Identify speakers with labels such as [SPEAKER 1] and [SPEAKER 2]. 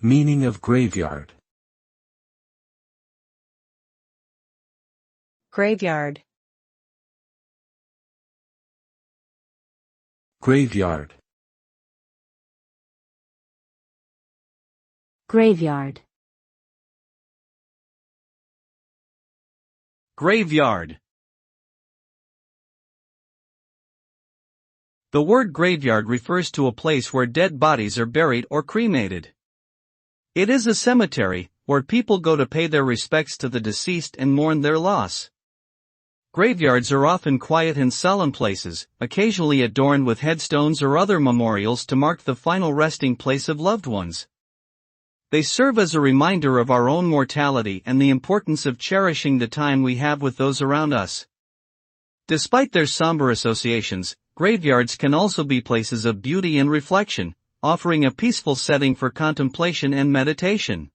[SPEAKER 1] Meaning of graveyard.
[SPEAKER 2] Graveyard.
[SPEAKER 1] Graveyard.
[SPEAKER 3] Graveyard.
[SPEAKER 4] Graveyard. The word graveyard refers to a place where dead bodies are buried or cremated. It is a cemetery, where people go to pay their respects to the deceased and mourn their loss. Graveyards are often quiet and solemn places, occasionally adorned with headstones or other memorials to mark the final resting place of loved ones. They serve as a reminder of our own mortality and the importance of cherishing the time we have with those around us. Despite their somber associations, graveyards can also be places of beauty and reflection, offering a peaceful setting for contemplation and meditation.